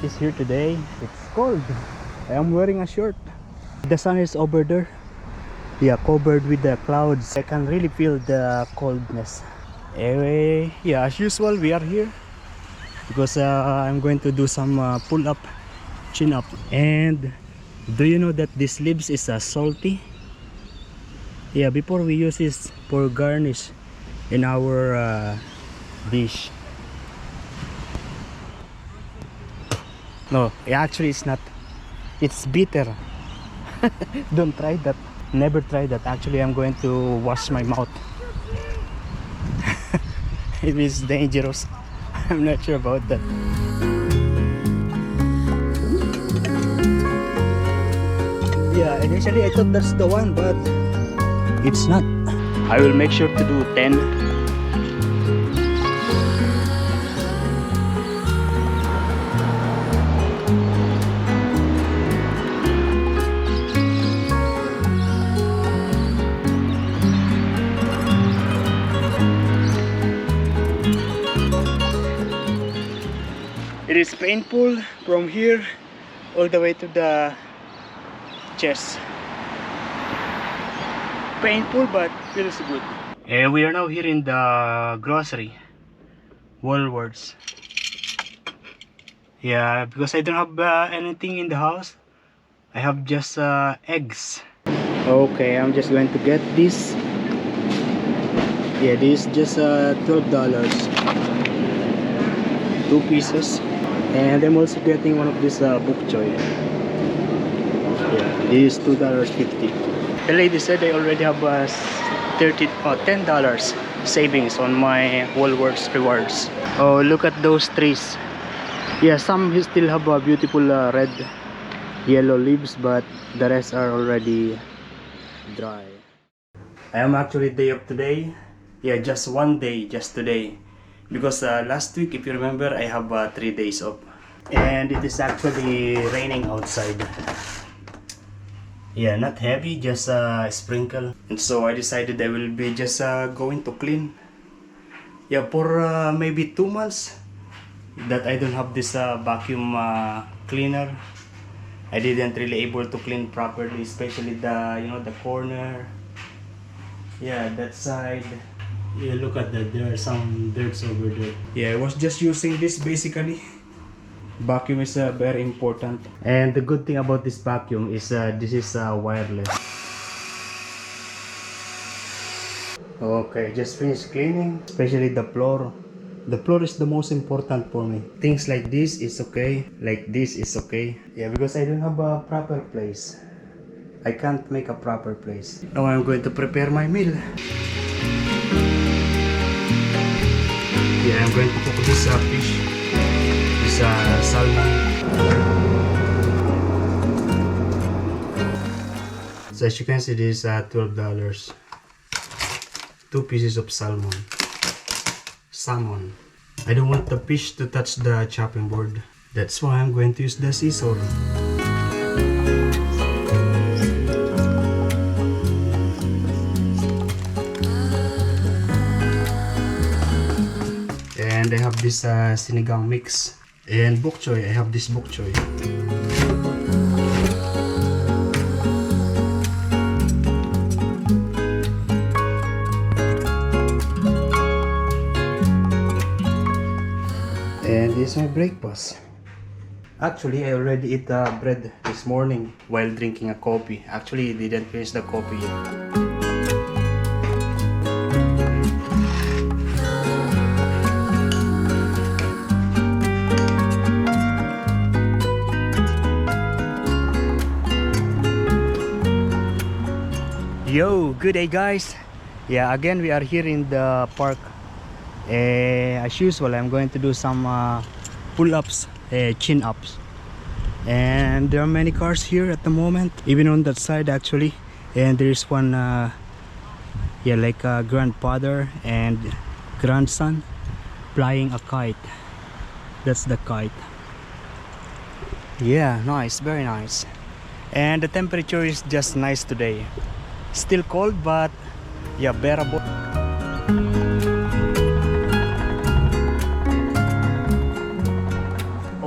is here today. It's cold. I am wearing a shirt. The sun is over there. Yeah, covered with the clouds. I can really feel the coldness. Anyway, yeah, as usual, we are here because I'm going to do some pull-up, chin-up. And do you know that this leaves is salty? Yeah, before we use this for garnish in our dish. No, actually it's not. It's bitter. Don't try that. Never try that. Actually, I'm going to wash my mouth. It is dangerous. I'm not sure about that. Yeah, initially I thought that's the one, but it's not. I will make sure to do 10. It is painful from here all the way to the chest. Painful but feels good. We are now here in the grocery, Woolworths. Yeah, because I don't have anything in the house. I have just eggs. Okay, I'm just going to get this. Yeah, this is just $12. 2 pieces. And I'm also getting one of this book choy. Yeah, this is $2.50. The lady said I already have $10 savings on my Woolworths rewards. Oh, look at those trees. Yeah, some still have beautiful red, yellow leaves, but the rest are already dry. I am actually day of today. Yeah, just one day, just today. Because last week, if you remember, I have 3 days off. And it is actually raining outside. Yeah, not heavy, just sprinkle. And so I decided I will be just going to clean. Yeah, for maybe 2 months that I don't have this vacuum cleaner. I didn't really able to clean properly, especially the the corner. Yeah, that side. Yeah, look at that. There are some dirts over there. Yeah, I was just using this basically. Vacuum is very important. And the good thing about this vacuum is this is wireless. Okay, just finished cleaning, especially the floor. The floor is the most important for me. Things like this is okay, like this is okay. Yeah, because I don't have a proper place. I can't make a proper place. Now I'm going to prepare my meal. Yeah, I'm going to cook this fish, this salmon. So as you can see, this is $12. 2 pieces of salmon. I don't want the fish to touch the chopping board. That's why I'm going to use the scissor. And I have this sinigang mix. And bok choy, I have this bok choy. And this is my breakfast. Actually, I already ate bread this morning while drinking a coffee. Actually, I didn't finish the coffee yet. Yo, good day guys. Yeah, again we are here in the park. As usual, I'm going to do some pull-ups, chin-ups. And there are many cars here at the moment, even on that side actually. And there is one yeah, like a grandfather and grandson flying a kite. That's the kite. Yeah, nice, very nice. And the temperature is just nice today. Still cold, but yeah, bearable.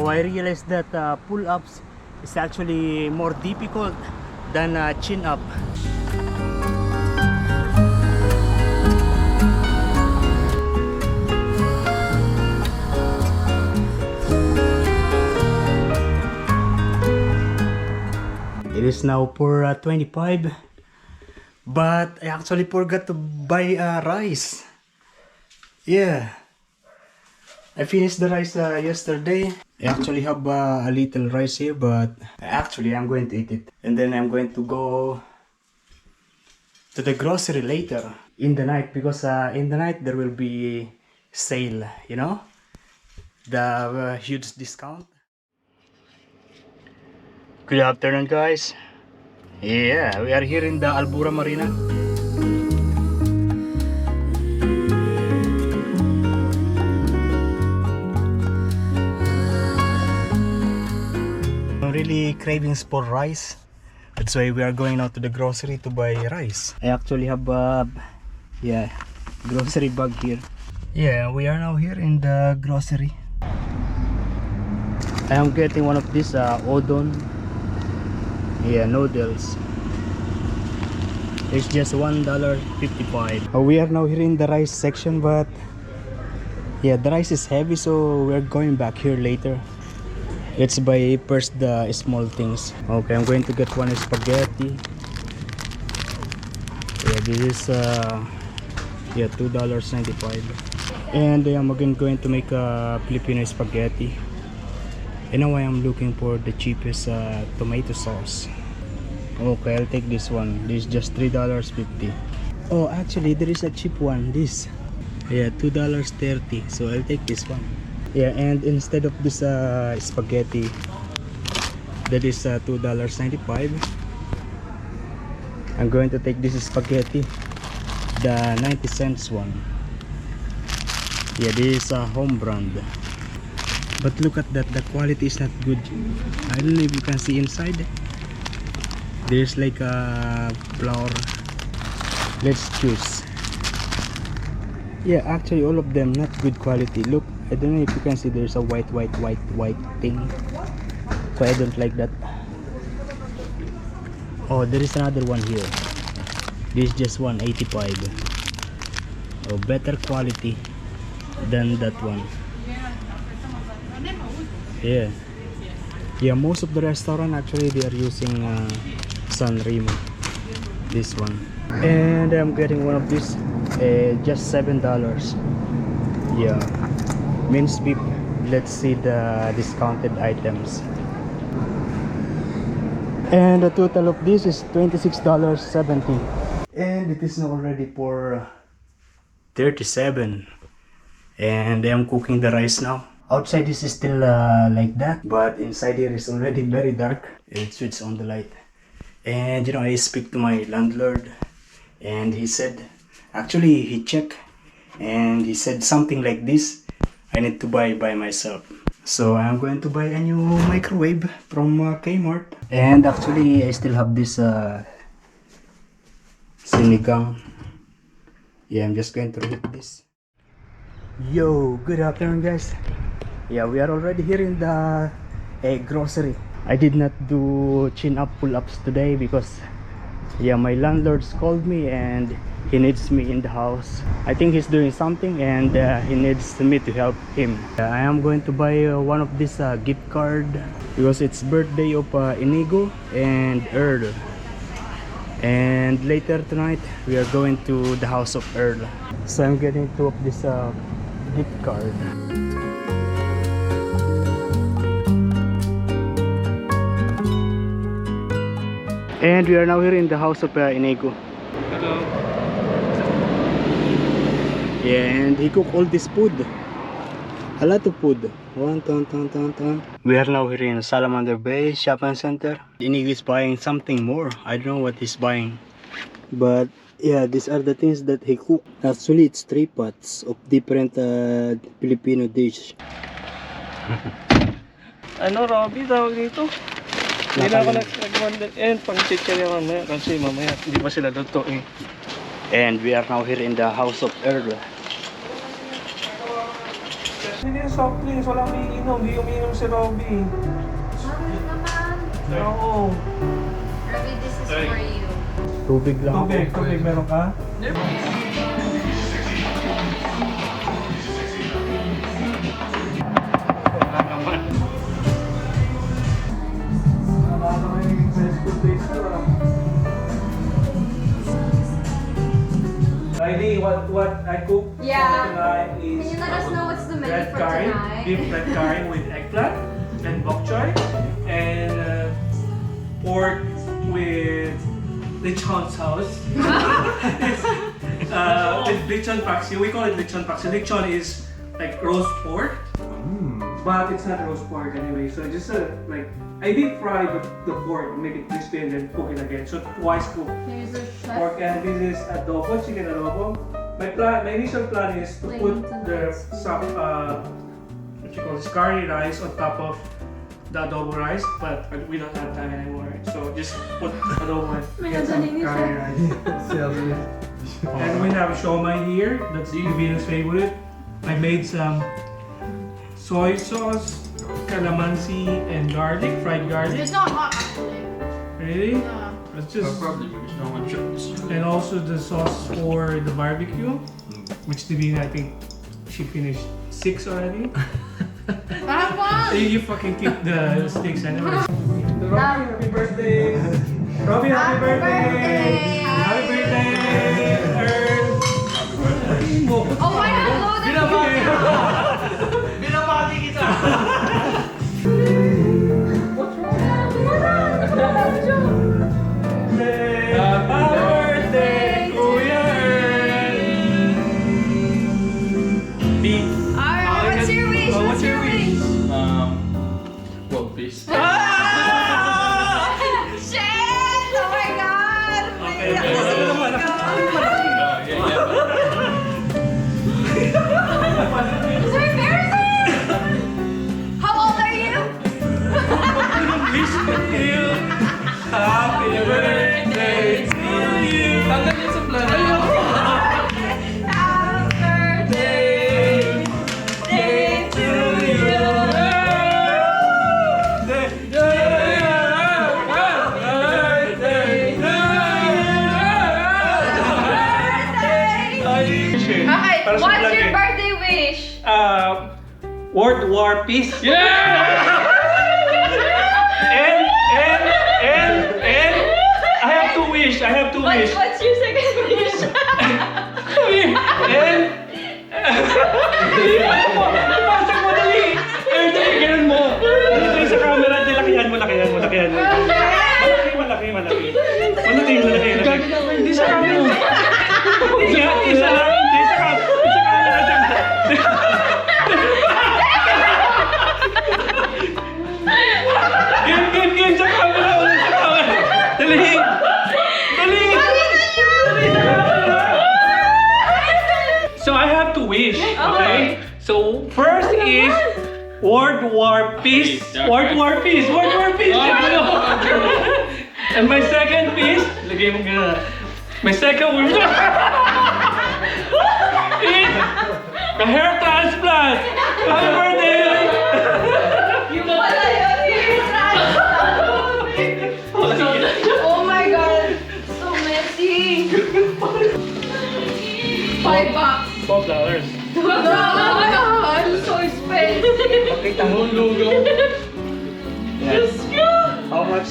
So I realized that pull-ups is actually more difficult than chin-up. It is now for 25, but I actually forgot to buy rice. Yeah, I finished the rice yesterday. I actually have a little rice here, but actually I'm going to eat it. And then I'm going to go to the grocery later in the night, because in the night there will be sale, you know, the huge discount. Good afternoon, guys. Yeah, we are here in the Albura Marina. I'm really cravings for rice. That's why we are going out to the grocery to buy rice. I actually have yeah, grocery bag here. Yeah, we are now here in the grocery. I am getting one of these udon. Yeah, noodles. It's just $1.55. We are now here in the rice section, but yeah, the rice is heavy, so we're going back here later. Let's buy first the small things. Okay, I'm going to get one spaghetti. Yeah, this is yeah, $2.95. And I'm again going to make a Filipino spaghetti. And now I am looking for the cheapest tomato sauce. Okay, I'll take this one. This is just $3.50. Oh, actually there is a cheap one. This, yeah, $2.30. So I'll take this one. Yeah, and instead of this spaghetti, that is $2.95. I'm going to take this spaghetti, the 90 cents one. Yeah, this is a home brand. But look at that, the quality is not good. I don't know if you can see inside. There's like a flour. Let's choose. Yeah, actually all of them not good quality. Look, I don't know if you can see, there's a white thing. So I don't like that. Oh, there is another one here. This is just $1.85. Oh, better quality than that one. Yeah, yeah, most of the restaurant actually they are using San Remo, this one. And I'm getting one of these, just $7. Yeah, minced beef. Let's see the discounted items. And the total of this is $26.70. And it is now already for 37. And I'm cooking the rice now. Outside this is still like that, but inside here is already very dark. It switches on the light. And you know, I speak to my landlord, and he said, actually he checked, and he said something like this, I need to buy by myself. So I'm going to buy a new microwave from Kmart. And actually I still have this sinigang. Yeah, I'm just going to read this. Yo, good afternoon, guys. Yeah, we are already here in the grocery. I did not do chin-up pull-ups today because yeah, my landlord's called me and he needs me in the house. I think he's doing something and he needs me to help him. I am going to buy one of this gift card because it's birthday of Inigo and Earl. And later tonight we are going to the house of Earl. So I'm getting two of this gift card. And we are now here in the house of Inigo. Hello. Yeah, and he cooked all this food. A lot of food. We are now here in Salamander Bay Shopping Center. Inigo is buying something more. I don't know what he's buying. But yeah, these are the things that he cooked. Actually, it's 3 pots of different Filipino dish. Ano, Robby, tawag dito? Hindi na ako nag-wonder. And pang-chicken yung mamaya kasi mamaya hindi pa sila luto eh. And we are now here in the house of Earl. soft drinks, walang umiinom. Hindi umiinom si Robby. Bakit naman? Oo. Ravi, this is for you. Tubig lang Tubig, meron ka? Riley, what I cook Yeah. tonight is Can you let us know what's the menu red for curry, tonight? beef red curry with eggplant and bok choy, and pork with lechon sauce. With lechon paksiw. We call it lechon paksiw. Lechon is like roast pork, but it's not roast pork anyway. So just like I deep fry the pork, make it crispy, and then cook it again. So twice cook Here's a chef. pork, and this is adobo, chicken adobo. My initial plan is to put the what you call curry rice on top of the adobo rice, but we don't have time anymore. So just put adobo and get some curry rice. And we have shomai here. That's Venus' favorite. I made some soy sauce, calamansi, and garlic, fried garlic. It's not hot actually. Really? Yeah. Let's just. Probably because no one shows. And also the sauce for the barbecue, which Divina, I think she finished 6 already. Have fun! You fucking keep the sticks anyway. Robbie, happy birthday! Robbie, happy birthday! Happy birthday! Earl! Oh my God, Binabati kita! Happy birthday, Kuya Earl! Alright, what's your wish? Oh, What's your wish? World peace. Shit! Oh my God! Okay, Oh my God. So embarrassing! How old are you? Wish you happy birthday to you. Tanggal yun sa plan. Happy birthday to you. Okay, what's your birthday wish? World War Peace. Yeah! And I have to wish. What's your second wish? And pasok mo dali. Dali, ganun mo. Dali sa camera, lakihan mo. Malaki. Hindi sa camera. Isa lang, hindi sa camera dyan. Game sa camera. Dali. So I have to wish, okay? So first is World War Peace. World War Peace. And my second piece, lagay mo gano'n. My second wish is a hair transplant. Happy birthday! Wala yun, oh my God, so messy. $5. $12. God, so expensive. Pakita mo ang logo. Yes. How much?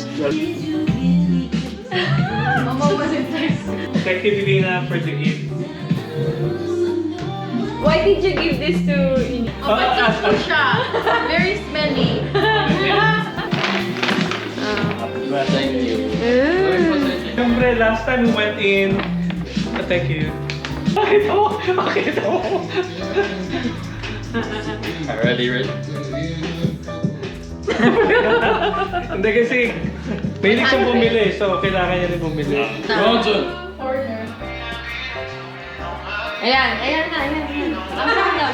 Mama was impressed. Thank you, Divina, for the gift. Why did you give this to Inigos? Oh, but so cool siya. Very smelly. Thank you. Siyempre, last time we went in, thank you. Bakit ako? Already ready? Hindi kasi, mahilig siyang bumili, so kailangan niya rin bumili. Johnson! Ayan. Tagal.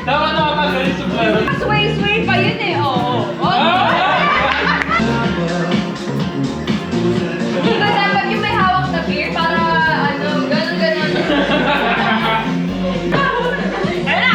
Dapat nakapagaling sa plan. Sway pa yun eh, oo. Diba dapat yung may hawak na beer para ganun. Ayan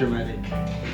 dramatic.